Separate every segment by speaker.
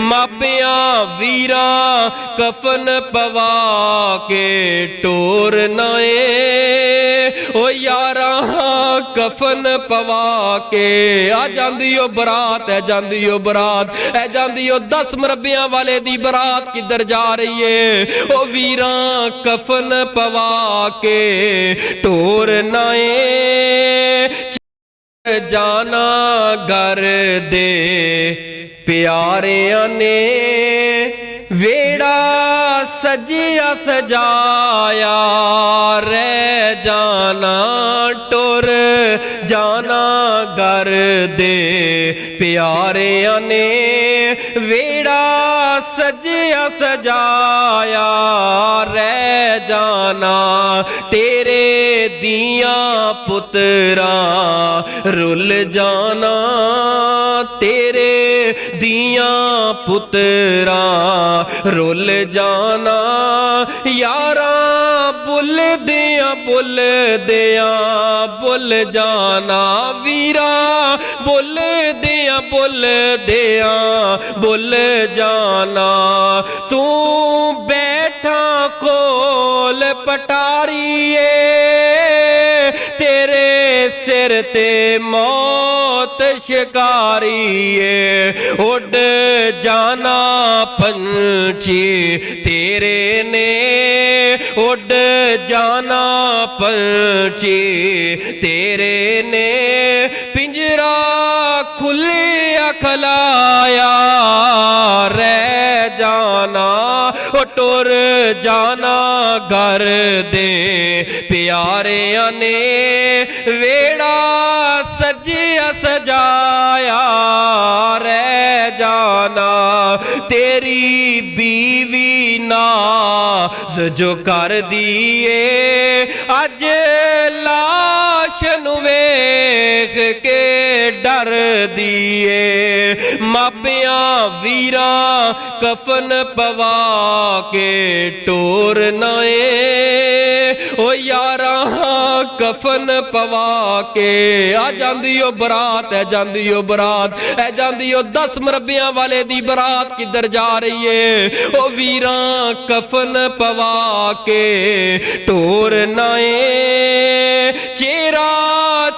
Speaker 1: मापियां वीरा कफन पवा के टोर नाए ओ यारा कफन पवा के आ जांदी ओ बरात है जांदी ओ बरात है जांदी ओ 10 मरबियां वाले दी बरात किधर जा रही है ओ वीरा कफन पवा के टोर नाए जाना घर दे प्यारियां ने वेड़ा सजिया सजाया रह जाना टुर जाना घर दे प्यारियां ने वेड़ा सजिया सजाया रह जाना तेरे दिया पुत्रा रुल जाना तेरे दिया पुत्रा रुल जाना यारा बुल दिया बुल जाना वीरा बुल दिया बुल जाना तू बैठा कोल पटारिए तेरे सिर ते मौत शिकारिए उड़ जाना पंछी तेरे ने उड़ जाना पंछी तेरे ने पिंजरा खुलिया खलाया रह जाना ओ टुर जाना घर दे प्यारियां ने वेड़ा सजिया सजाया रह जाना तेरी बीवी नाज जो कर दिए अज लाश नू वेख के डर दिए मापियां वीरा कफन पवा के टोर नाए ओ यारा कफन पवा के आ जांदी ओ बरात है जांदी ओ बरात है जांदी ओ 10 मरबियां वाले दी बरात किधर जा रही है ओ वीरा कफन पवा के टोर नाए चेहरा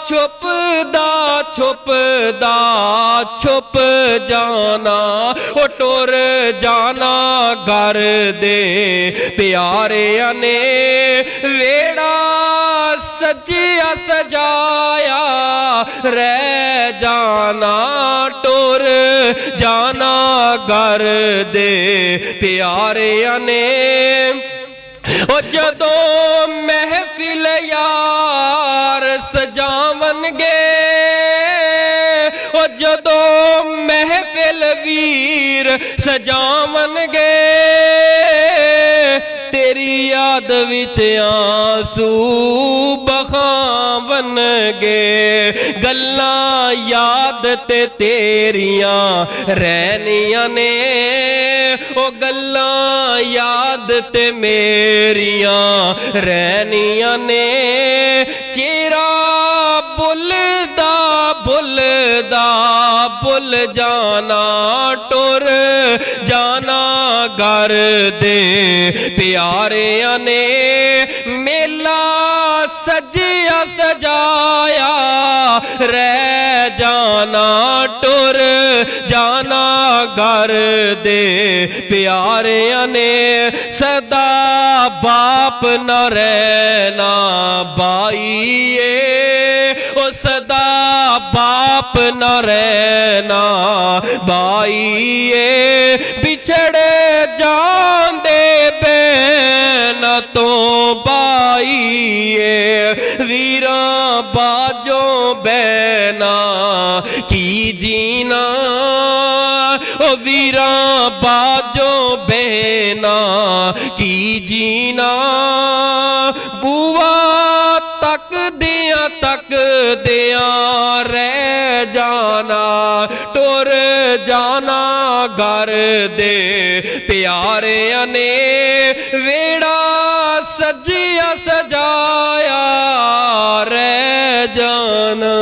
Speaker 1: छुपदा छुपदा छुप जाना ओ टुर जाना घर दे प्यारियां ने वेड़ा सजिया सजाया रह जाना टुर जाना घर दे प्यारियां ने ओ जदों महफिल यार सजावनगे ओ जदों महफिल वीर सजावनगे तेरी याद विच आंसू बहावनगे गल्लां याद ते तेरियां रहनियां ने ओ गल्लां याद ते मेरियां रहनियां ने चेहरा बुलदा बुलदा बुल जाना टुर जाना घर दे प्यारियां ने मेला सजिया सजाया रह जाना टुर जाना घर दे प्यारियां ने सदा बाप न रहना बाईए ओ सदा बाप न रहना बाईए बिछड़े जांदे बैन तो बाईए वीरा बाजों बैना की जीना ओ वीरा बाजों बहना की जीना बुआ तक दिया रह जाना टुर जाना घर दे प्यारियां ने वेड़ा सजिया सजाया रह जाना।